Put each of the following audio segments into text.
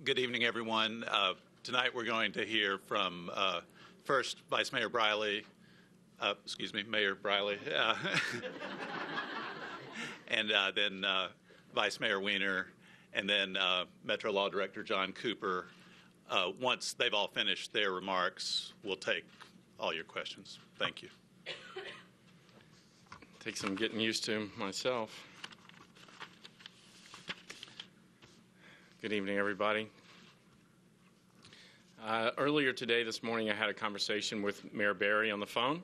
Good evening, everyone. Tonight we're going to hear from first Vice Mayor Briley, Mayor Briley, and then Vice Mayor Weiner, and then Metro Law Director John Cooper. Once they've all finished their remarks, we'll take all your questions. Thank you. Take some getting used to myself. Good evening, everybody. Earlier today, this morning, I had a conversation with Mayor Barry on the phone,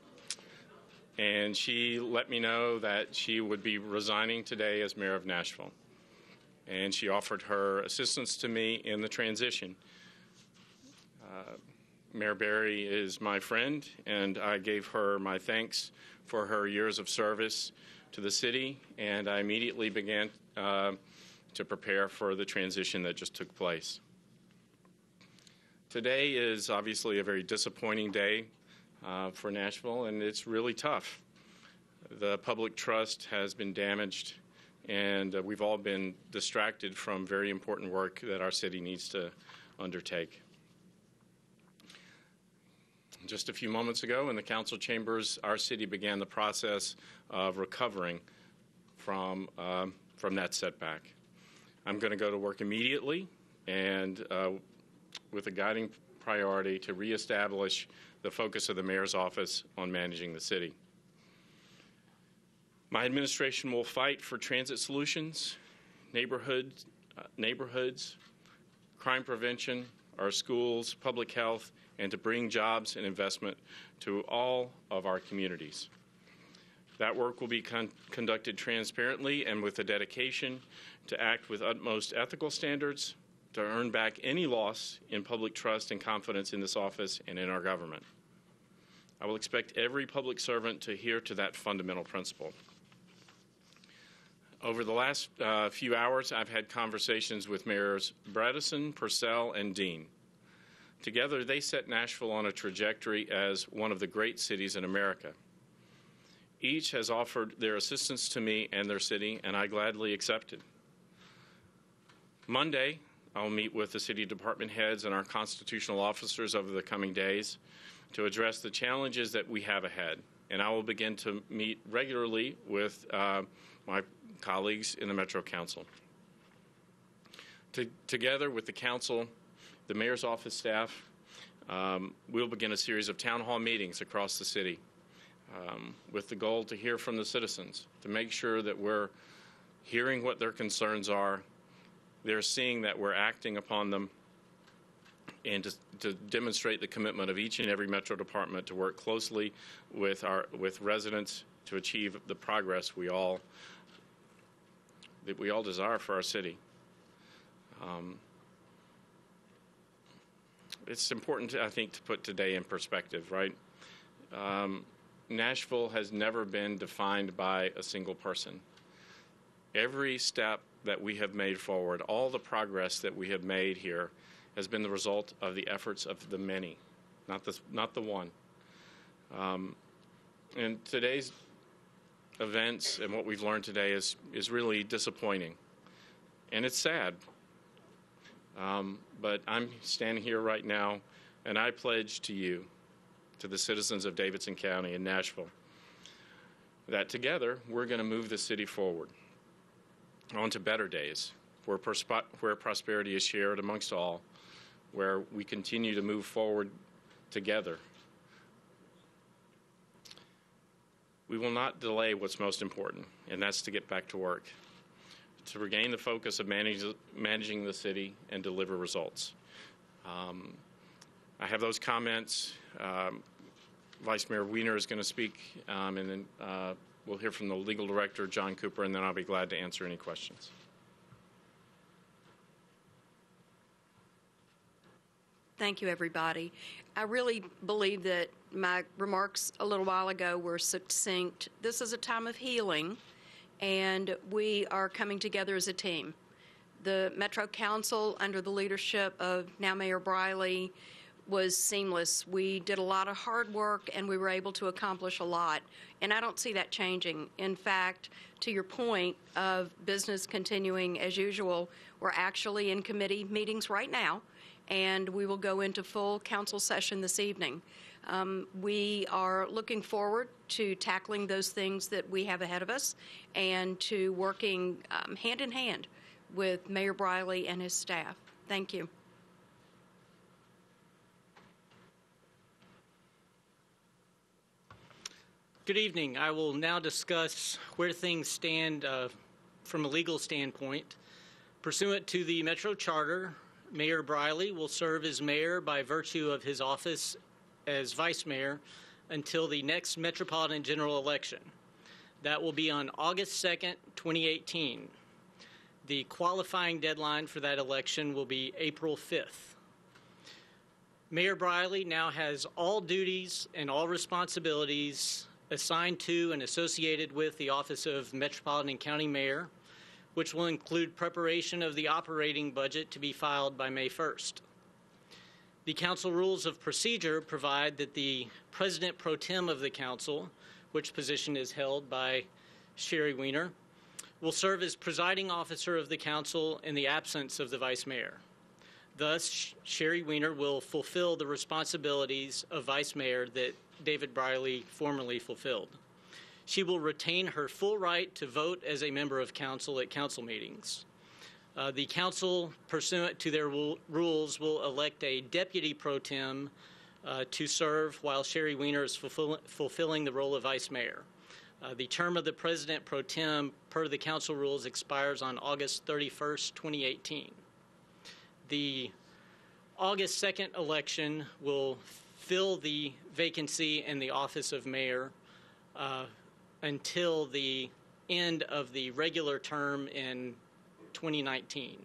and she let me know that she would be resigning today as mayor of Nashville. And she offered her assistance to me in the transition. Mayor Barry is my friend, and I gave her my thanks for her years of service to the city, and I immediately began to prepare for the transition that just took place. Today is obviously a very disappointing day for Nashville, and it's really tough. The public trust has been damaged, and we've all been distracted from very important work that our city needs to undertake. Just a few moments ago in the council chambers, our city began the process of recovering from that setback. I'm going to go to work immediately and with a guiding priority to reestablish the focus of the mayor's office on managing the city. My administration will fight for transit solutions, neighborhoods, crime prevention, our schools, public health, and to bring jobs and investment to all of our communities. That work will be conducted transparently and with a dedication to act with utmost ethical standards to earn back any loss in public trust and confidence in this office and in our government. I will expect every public servant to adhere to that fundamental principle. Over the last few hours, I've had conversations with Mayors Bredesen, Purcell, and Dean. Together, they set Nashville on a trajectory as one of the great cities in America. Each has offered their assistance to me and their city, and I gladly accepted. Monday, I'll meet with the city department heads and our constitutional officers over the coming days to address the challenges that we have ahead. And I will begin to meet regularly with my colleagues in the Metro Council. Together with the council, the mayor's office staff, we'll begin a series of town hall meetings across the city with the goal to hear from the citizens, to make sure that we're hearing what their concerns are, they're seeing that we're acting upon them, and to demonstrate the commitment of each and every Metro department to work closely with residents to achieve the progress that we all desire for our city. It's important, I think, to put today in perspective, right? Nashville has never been defined by a single person. Every step that we have made forward, all the progress that we have made here, has been the result of the efforts of the many, not the one. And today's events and what we've learned today is really disappointing, and it's sad. But I'm standing here right now, and I pledge to you, to the citizens of Davidson County and Nashville, that together we're going to move the city forward onto better days, where prosperity is shared amongst all, where we continue to move forward together. We will not delay what's most important, and that's to get back to work, to regain the focus of managing the city and deliver results. I have those comments. Vice Mayor Weiner is going to speak, and then we'll hear from the legal director, John Cooper, and then I'll be glad to answer any questions. Thank you, everybody. I really believe that my remarks a little while ago were succinct. This is a time of healing, and we are coming together as a team. The Metro Council, under the leadership of now Mayor Briley, was seamless. We did a lot of hard work, and we were able to accomplish a lot. And I don't see that changing. In fact, to your point of business continuing as usual, We're actually in committee meetings right now, and we will go into full council session this evening. We are looking forward to tackling those things that we have ahead of us and to working hand in hand with Mayor Briley and his staff. Thank you. Good evening. I will now discuss where things stand from a legal standpoint. Pursuant to the Metro Charter, Mayor Briley will serve as mayor by virtue of his office as vice mayor until the next Metropolitan General Election. That will be on August 2nd, 2018. The qualifying deadline for that election will be April 5th. Mayor Briley now has all duties and all responsibilities assigned to and associated with the office of Metropolitan County Mayor, which will include preparation of the operating budget to be filed by May 1st. The council rules of procedure provide that the president pro tem of the council, which position is held by Sherry Weiner, will serve as presiding officer of the council in the absence of the vice mayor. Thus, Sherry Weiner will fulfill the responsibilities of vice mayor that David Briley formerly fulfilled. She will retain her full right to vote as a member of council at council meetings. The council, pursuant to their rules, will elect a deputy pro tem to serve while Sherry Weiner is fulfilling the role of vice mayor. The term of the president pro tem, per the council rules, expires on August 31st, 2018. The August 2nd election will fill the vacancy in the office of mayor until the end of the regular term in 2019,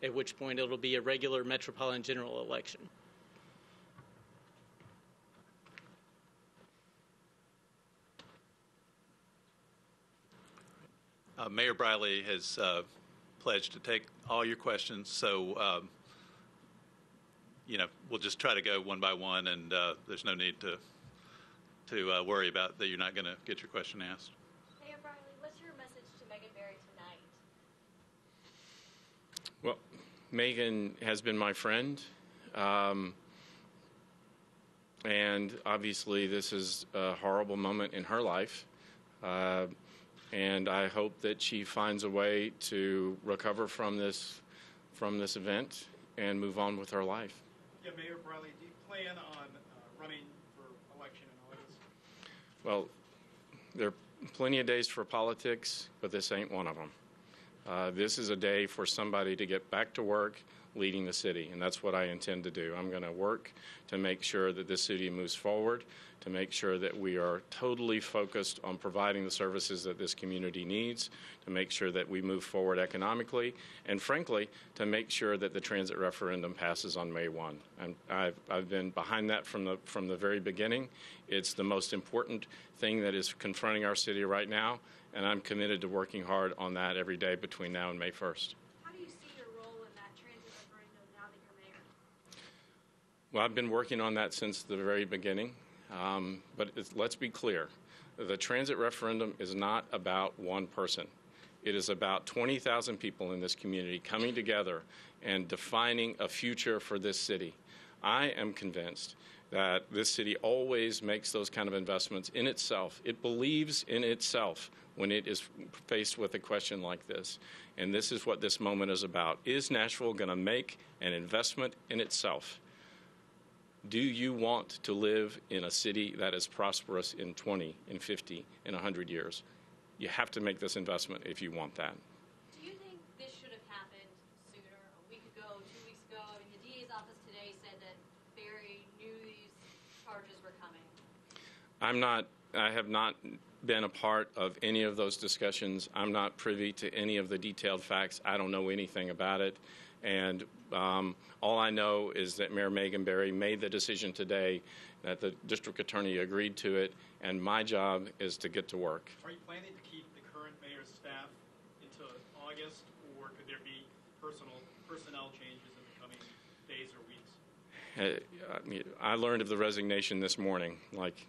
at which point it'll be a regular Metropolitan General election. Mayor Briley has pledged to take all your questions, so we'll just try to go one by one, and there's no need to worry about that you're not going to get your question asked. Mayor Briley, what's your message to Megan Berry tonight? Well, Megan has been my friend, and obviously this is a horrible moment in her life, and I hope that she finds a way to recover from this event and move on with her life. Yeah, Mayor Briley, do you plan on running for election in August? Well, there are plenty of days for politics, but this ain't one of them. This is a day for somebody to get back to work leading the city, and that's what I intend to do. I'm going to work to make sure that this city moves forward, to make sure that we are totally focused on providing the services that this community needs, to make sure that we move forward economically, and frankly, to make sure that the transit referendum passes on May 1. And I've been behind that from the very beginning. It's the most important thing that is confronting our city right now, and I'm committed to working hard on that every day between now and May 1st. How do you see your role in that transit referendum now that you're mayor? Well, I've been working on that since the very beginning, but let's be clear. The transit referendum is not about one person. It is about 20,000 people in this community coming together and defining a future for this city. I am convinced that this city always makes those kind of investments in itself. It believes in itself when it is faced with a question like this. And this is what this moment is about. Is Nashville going to make an investment in itself? Do you want to live in a city that is prosperous in 20, in 50, in 100 years? You have to make this investment if you want that. Do you think this should have happened sooner, a week ago, 2 weeks ago? I mean, the DA's office today said that Berry knew these charges were coming. I have not been a part of any of those discussions. I'm not privy to any of the detailed facts. I don't know anything about it. And all I know is that Mayor Megan Berry made the decision today, that the district attorney agreed to it, and my job is to get to work. Are you planning to keep the current mayor's staff until August, or could there be personnel changes in the coming days or weeks? I learned of the resignation this morning, like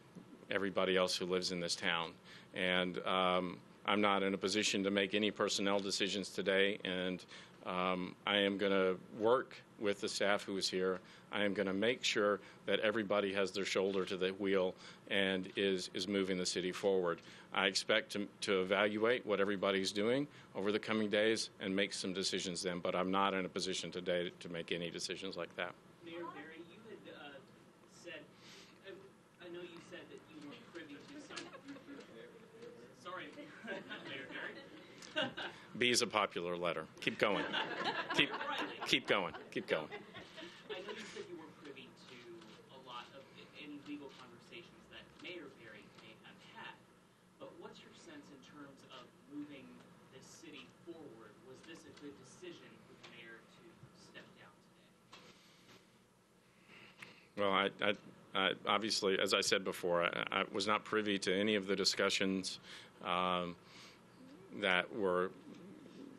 everybody else who lives in this town. And I'm not in a position to make any personnel decisions today, and I am going to work with the staff who is here. I am going to make sure that everybody has their shoulder to the wheel and is moving the city forward. I expect to evaluate what everybody's doing over the coming days and make some decisions then, but I'm not in a position today to make any decisions like that. Mayor Barry, you had said, I know you said that you weren't privy to some. Sorry, Mayor Barry. B is a popular letter. Keep going. Keep going. Keep going. I know you said you weren't privy to a lot of any legal conversations that Mayor Barry may have had, but what's your sense in terms of moving the city forward? Was this a good decision for the mayor to step down today? Well, I obviously, as I said before, I was not privy to any of the discussions that were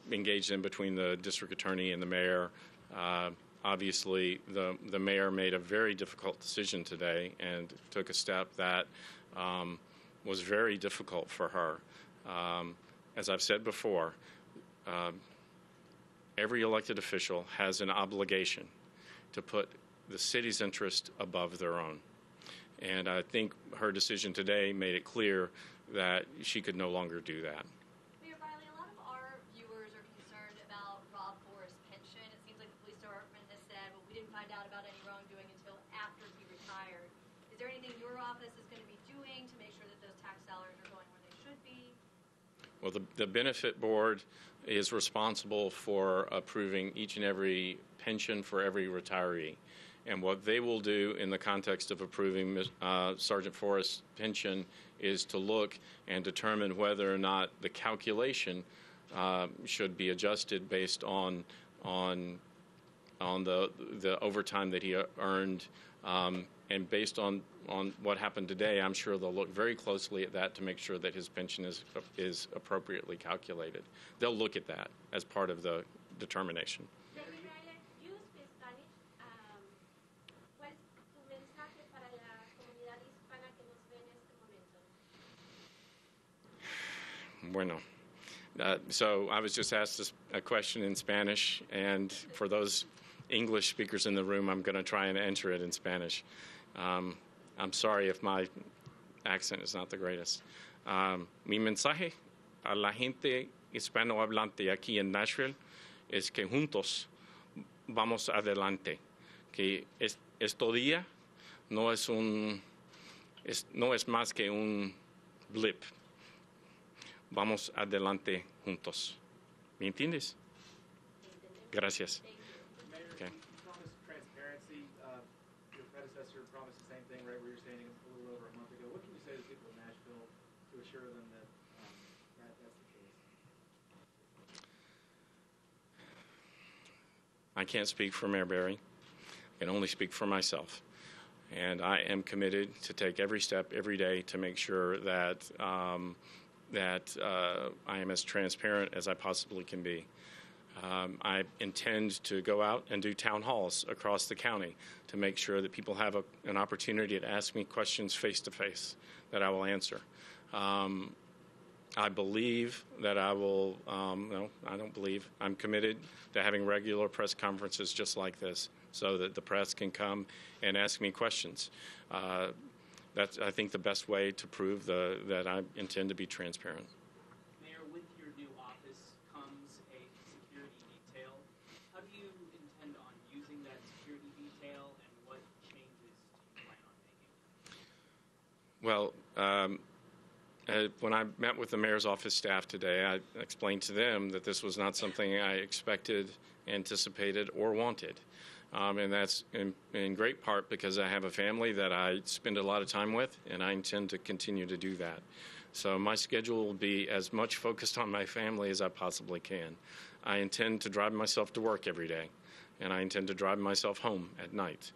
engaged in between the district attorney and the mayor. Obviously, the mayor made a very difficult decision today and took a step that was very difficult for her. As I've said before, every elected official has an obligation to put the city's interest above their own. And I think her decision today made it clear that she could no longer do that. Mayor Briley, a lot of our viewers are concerned about Rob Forrest's pension. It seems like the police department has said, well, we didn't find out about any wrongdoing until after he retired. Is there anything your office is going to be doing to make sure that those tax dollars are going where they should be? Well, the benefit board is responsible for approving each and every pension for every retiree. And what they will do in the context of approving Sergeant Forrest's pension is to look and determine whether or not the calculation should be adjusted based on the overtime that he earned, and based on what happened today, I'm sure they'll look very closely at that to make sure that his pension is appropriately calculated. They'll look at that as part of the determination. You speak Spanish. ¿Cuál es tu mensaje para la comunidad hispana que nos ve en este momento? Bueno. So I was just asked a question in Spanish, and for those English speakers in the room, I'm going to try and answer it in Spanish. I'm sorry if my accent is not the greatest. Mi mensaje a la gente hispanohablante aquí en Nashville es que juntos vamos adelante. Que este día no es más que un blip. Vamos adelante juntos. ¿Me entiendes? Gracias. Mayor, Okay. you promised transparency. Your predecessor promised the same thing right where you're standing a little over a month ago. What can you say to people in Nashville to assure them that that's the case? I can't speak for Mayor Barry. I can only speak for myself. And I am committed to take every step every day to make sure that I am as transparent as I possibly can be. I intend to go out and do town halls across the county to make sure that people have an opportunity to ask me questions face-to-face that I will answer. I believe that I will, no, I don't believe. I'm committed to having regular press conferences just like this so that the press can come and ask me questions. That's, I think, the best way to prove that I intend to be transparent. Mayor, with your new office comes a security detail. How do you intend on using that security detail, and what changes do you plan on making? Well, when I met with the mayor's office staff today, I explained to them that this was not something I expected, anticipated, or wanted. And that's in great part because I have a family that I spend a lot of time with, and I intend to continue to do that. So my schedule will be as much focused on my family as I possibly can. I intend to drive myself to work every day, and I intend to drive myself home at night.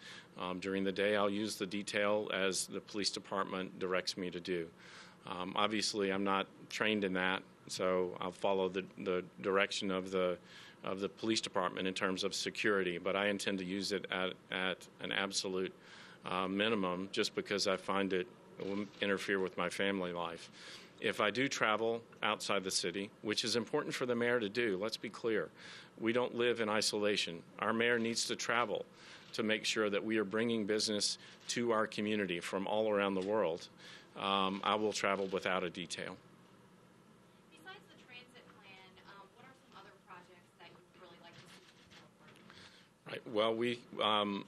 During the day, I'll use the detail as the police department directs me to do. Obviously, I'm not trained in that, so I'll follow the direction of the police department in terms of security, but I intend to use it at an absolute minimum just because I find it will interfere with my family life. If I do travel outside the city, which is important for the mayor to do, let's be clear, we don't live in isolation. Our mayor needs to travel to make sure that we are bringing business to our community from all around the world. I will travel without a detail. Besides the transit plan, what are some other projects that you would really like to see forward? Right. Well,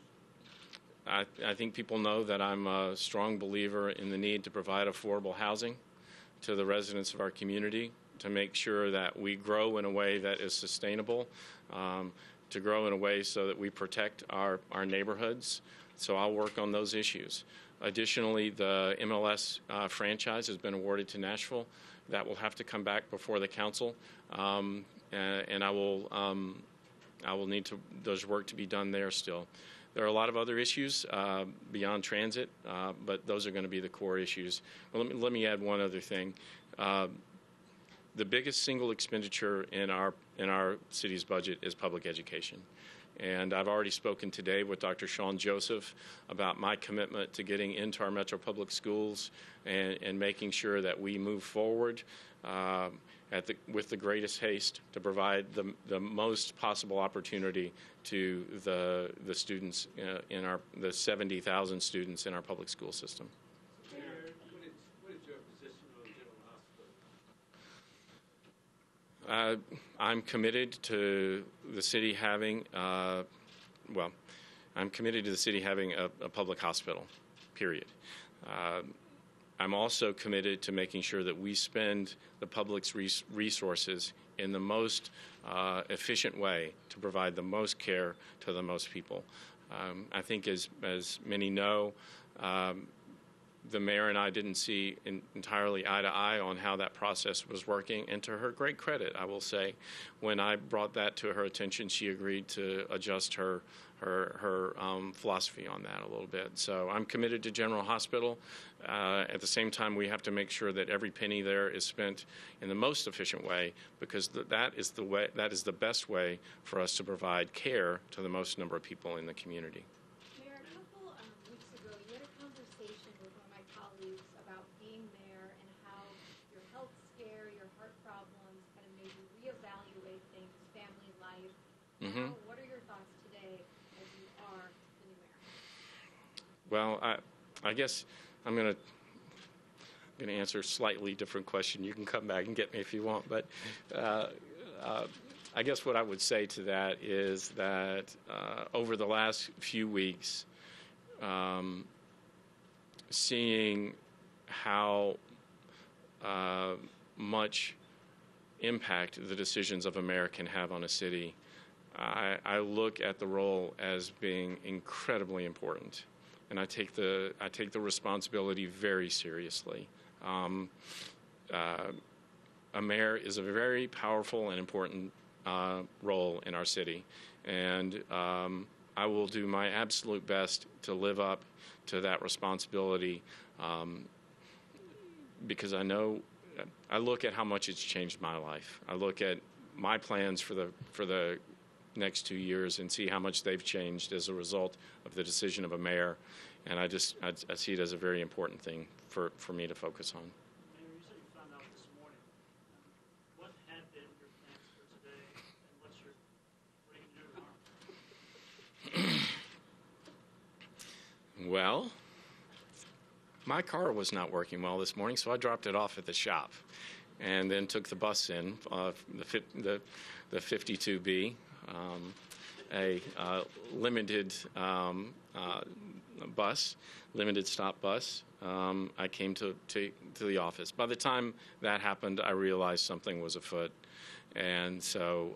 I think people know that I'm a strong believer in the need to provide affordable housing to the residents of our community, to make sure that we grow in a way that is sustainable, to grow in a way so that we protect our neighborhoods. So I'll work on those issues. Additionally, the MLS franchise has been awarded to Nashville. That will have to come back before the council, and I will need those work to be done there still. There are a lot of other issues beyond transit, but those are going to be the core issues. Well, let me add one other thing. The biggest single expenditure in our city's budget is public education. And I've already spoken today with Dr. Sean Joseph about my commitment to getting into our Metro Public Schools and making sure that we move forward with the greatest haste to provide the most possible opportunity to the students the 70,000 students in our public school system. What is your position on General Hospital? I'm committed to the city having a public hospital, period. I'm also committed to making sure that we spend the public's resources in the most efficient way to provide the most care to the most people. I think as many know, the mayor and I didn't see entirely eye to eye on how that process was working. And to her great credit, I will say, when I brought that to her attention, she agreed to adjust her philosophy on that a little bit. So I'm committed to General Hospital. At the same time, we have to make sure that every penny there is spent in the most efficient way, because that is the best way for us to provide care to the most number of people in the community. Mayor, a couple weeks ago, you had a conversation with one of my colleagues about being mayor and how your health scare, your heart problems kind of made you reevaluate things, family life. Mm-hmm. What are your thoughts today as you are the new mayor? Well, I guess I'm going to answer a slightly different question. You can come back and get me if you want, but I guess what I would say to that is that over the last few weeks, seeing how much impact the decisions of a mayor can have on a city, I look at the role as being incredibly important, and I take the responsibility very seriously. A mayor is a very powerful and important role in our city, and I will do my absolute best to live up to that responsibility, because I look at how much it's changed my life. I look at my plans for the next 2 years and see how much they've changed as a result of the decision of a mayor, and I see it as a very important thing for me to focus on. Mayor, you said you found out this morning. What have been your plans for today, and what are you going to do tomorrow? Well, my car was not working well this morning, so I dropped it off at the shop, and then took the bus in, the 52B, a limited bus, limited stop bus. I came to the office. By the time that happened, I realized something was afoot, and so.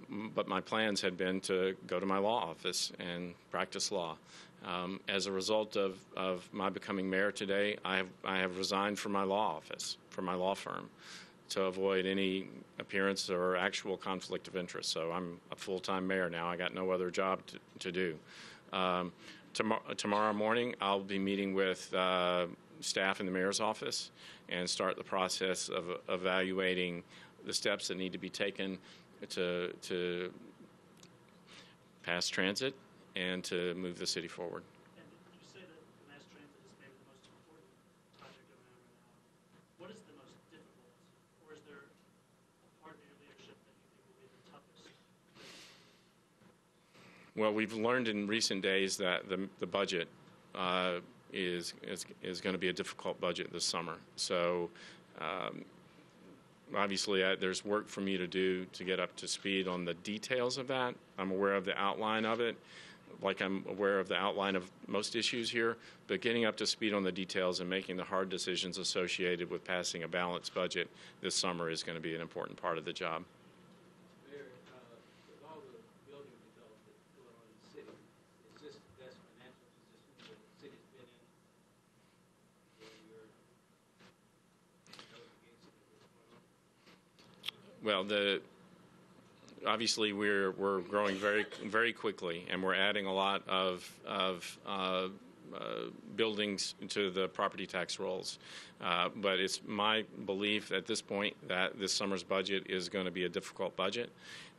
But my plans had been to go to my law office and practice law. As a result of my becoming mayor today, I have resigned from my law office, from my law firm, to avoid any appearance or actual conflict of interest. So I'm a full-time mayor now. I got no other job to do. Tomorrow morning, I'll be meeting with staff in the mayor's office and start the process of evaluating the steps that need to be taken to pass transit and to move the city forward. And you say that mass transit is maybe the most important project going on right now. What is the Well, we've learned in recent days that the budget is going to be a difficult budget this summer. So obviously, there's work for me to do to get up to speed on the details of that. I'm aware of the outline of it, like I'm aware of the outline of most issues here, but getting up to speed on the details and making the hard decisions associated with passing a balanced budget this summer is going to be an important part of the job. Mayor, with all the building development going on in the city, is this the best financial position the city's been in? Where you're against what's going on? Well, obviously we're growing very quickly, and we're adding a lot of buildings to the property tax rolls. But it's my belief at this point that this summer's budget is going to be a difficult budget,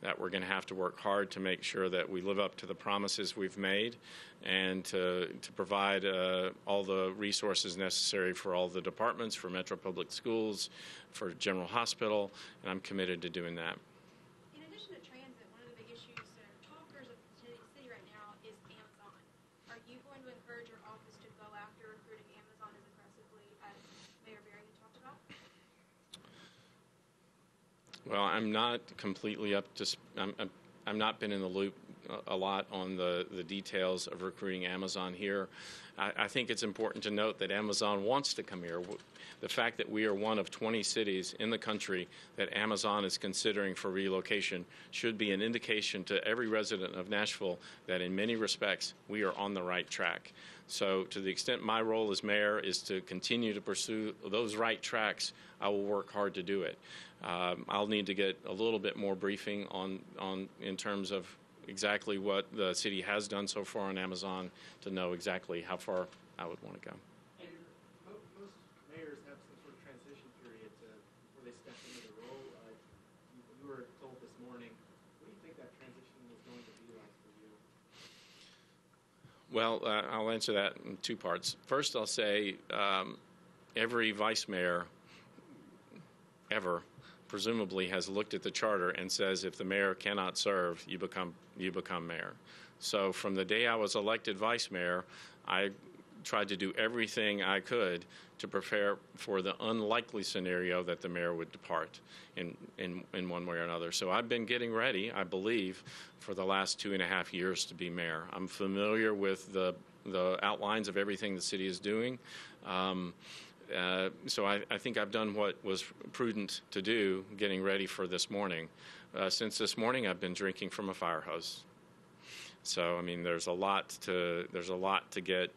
that we're going to have to work hard to make sure that we live up to the promises we've made and to provide all the resources necessary for all the departments, for Metro Public Schools, for General Hospital, and I'm committed to doing that. In addition to transit, one of the big issues that are talkers of the city right now is Amazon. Are you going to encourage your office to go after recruiting Amazon as aggressively as Mayor Berry talked about? Well, I'm not completely up to. I'm not been in the loop a lot on the details of recruiting Amazon here. I think it's important to note that Amazon wants to come here. The fact that we are one of 20 cities in the country that Amazon is considering for relocation should be an indication to every resident of Nashville that in many respects we are on the right track. So to the extent my role as mayor is to continue to pursue those right tracks, I will work hard to do it. I'll need to get a little bit more briefing on in terms of exactly what the city has done so far on Amazon to know exactly how far I would want to go. And most mayors have some sort of transition period before they step into the role. You were told this morning, what do you think that transition is going to be like for you? Well, I'll answer that in two parts. First, I'll say every vice mayor ever presumably has looked at the charter and says if the mayor cannot serve, you become mayor. So from the day I was elected vice mayor, I tried to do everything I could to prepare for the unlikely scenario that the mayor would depart in one way or another. So I've been getting ready, I believe, for the last 2.5 years to be mayor. I'm familiar with the outlines of everything the city is doing. So I think I've done what was prudent to do getting ready for this morning. Since this morning, I've been drinking from a fire hose. So I mean, there's a lot to get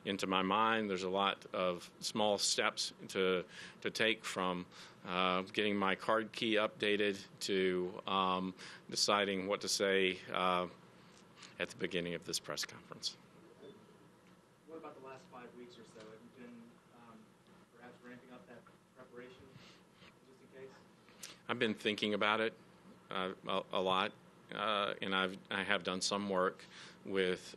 into my mind. There's a lot of small steps to take from getting my card key updated to deciding what to say at the beginning of this press conference. What about the last 5 weeks or so? Have you been perhaps ramping up that preparation just in case? I've been thinking about it a lot, and I have done some work with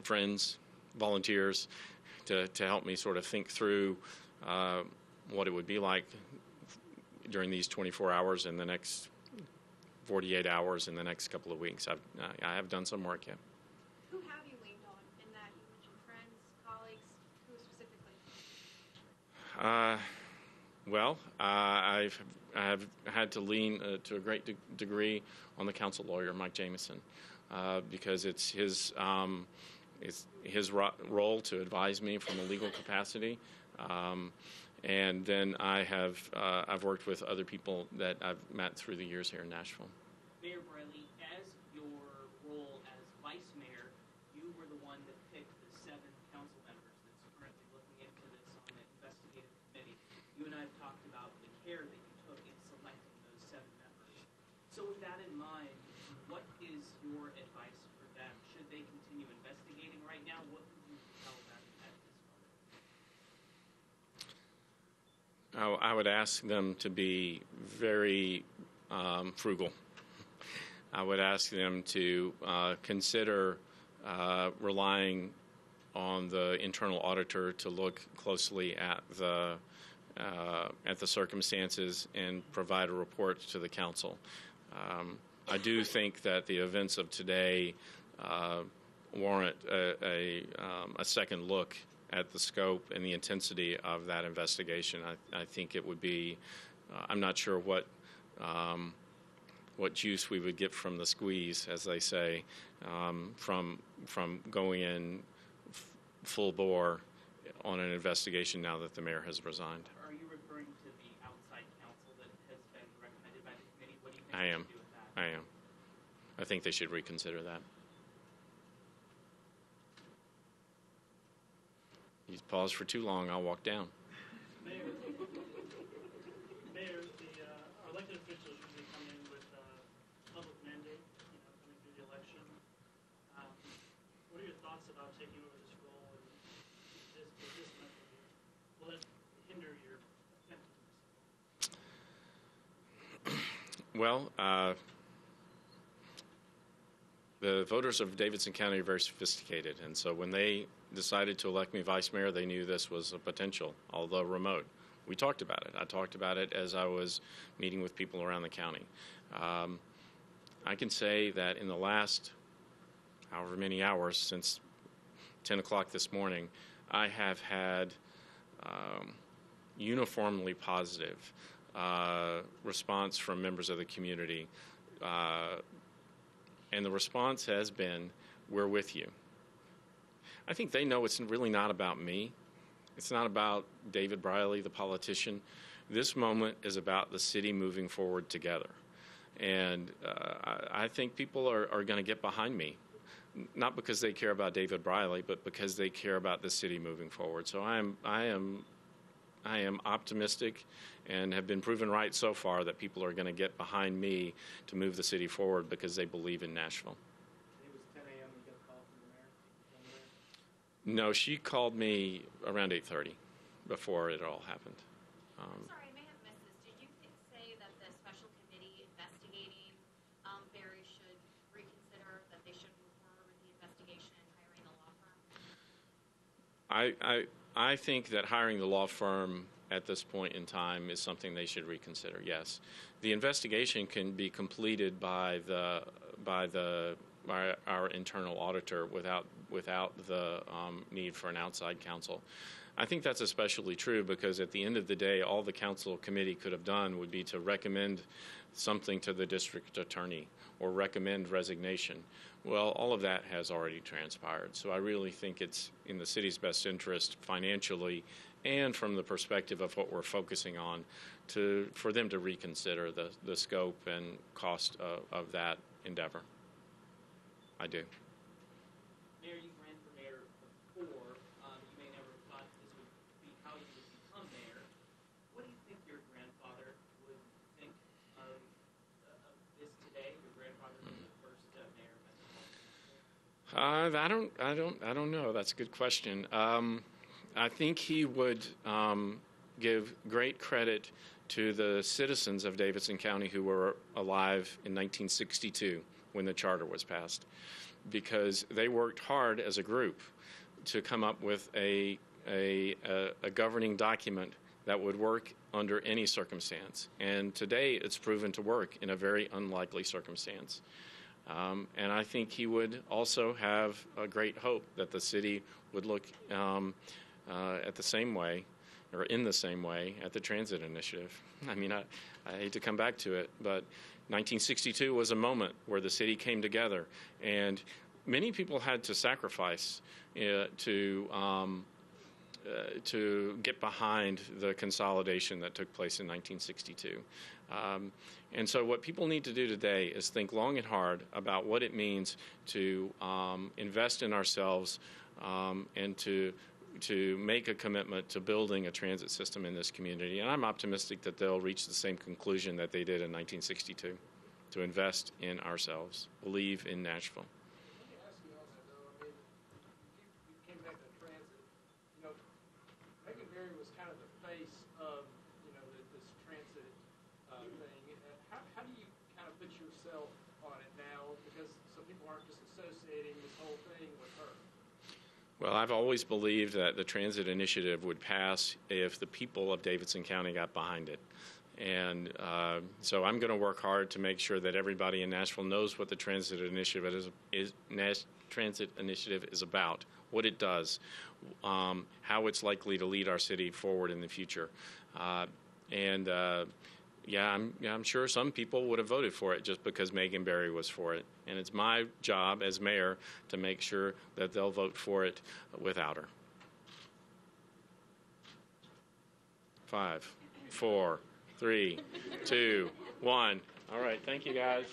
friends, volunteers, to help me sort of think through what it would be like during these 24 hours and the next 48 hours in the next couple of weeks. I have done some work, yeah. Who have you leaned on in that? You mentioned friends, colleagues, who specifically? Well, I have had to lean to a great degree on the council lawyer, Mike Jamieson, because it's his role to advise me from a legal capacity. And then I've worked with other people that I've met through the years here in Nashville. Mayor Briley, as your role as vice mayor, you were the one that picked the 7 council members that's currently looking into this on the investigative committee. You and I have talked about the care that you took in selecting those 7 members. So with that in mind, what is your advice for them? Should they continue investigating right now? What would you tell them at this moment? I would ask them to be very frugal. I would ask them to consider relying on the internal auditor to look closely at the at the circumstances and provide a report to the council. I do think that the events of today warrant a second look at the scope and the intensity of that investigation. I think it would be, I'm not sure what juice we would get from the squeeze, as they say, from going in full bore on an investigation now that the mayor has resigned. Are you referring to the outside counsel that has been recommended by the committee? What do you think I they am. should do with that? I am. I think they should reconsider that. You pause for too long, I'll walk down. Mayor, our elected officials usually come in with a public mandate, coming through the election. What are your thoughts about taking over this role and this method? Will it hinder your effectiveness? Well, the voters of Davidson County are very sophisticated, and so when they decided to elect me vice mayor, they knew this was a potential, although remote. We talked about it. I talked about it as I was meeting with people around the county. I can say that in the last however many hours since 10 o'clock this morning, I have had uniformly positive response from members of the community. And the response has been, we're with you. I think they know it's really not about me. It's not about David Briley, the politician. This moment is about the city moving forward together. And I think people are going to get behind me, not because they care about David Briley, but because they care about the city moving forward. So I am optimistic and have been proven right so far that people are going to get behind me to move the city forward because they believe in Nashville. It was 10 a.m. when you got a call from the mayor? No, she called me around 8:30 before it all happened. Sorry, I may have missed this. Did you say that the special committee investigating Barry should reconsider that they should move forward with the investigation and hiring the law firm? I think that hiring the law firm at this point in time is something they should reconsider. Yes, the investigation can be completed by our internal auditor without the need for an outside counsel. I think that's especially true because at the end of the day, all the council committee could have done would be to recommend something to the district attorney or recommend resignation. Well, all of that has already transpired. So I really think it's in the city's best interest financially and from the perspective of what we're focusing on for them to reconsider the scope and cost of that endeavor. I do. Mayor, you ran for mayor before. You may never have thought this would be how you would become mayor. What do you think your grandfather would think of this today? Your grandfather was the first mayor of Nashville. I don't know. That's a good question. I think he would give great credit to the citizens of Davidson County who were alive in 1962 when the charter was passed, because they worked hard as a group to come up with a governing document that would work under any circumstance. And today it's proven to work in a very unlikely circumstance. And I think he would also have a great hope that the city would look at the same way, or in the same way, at the transit initiative. I mean, I hate to come back to it, but 1962 was a moment where the city came together, and many people had to sacrifice to get behind the consolidation that took place in 1962. And so what people need to do today is think long and hard about what it means to invest in ourselves and to make a commitment to building a transit system in this community. And I'm optimistic that they'll reach the same conclusion that they did in 1962, to invest in ourselves, believe in Nashville. Let me ask you on that, though. I mean, you came back to transit. Megan Berry was kind of the face of, this transit thing. How do you kind of put yourself on it now? Because some people aren't just associating this whole thing with her. Well, I've always believed that the transit initiative would pass if the people of Davidson County got behind it. And so I'm going to work hard to make sure that everybody in Nashville knows what the transit initiative is about, what it does, how it's likely to lead our city forward in the future. I'm sure some people would have voted for it just because Megan Barry was for it. And it's my job as mayor to make sure that they'll vote for it without her. 5, 4, 3, 2, 1. All right, thank you, guys.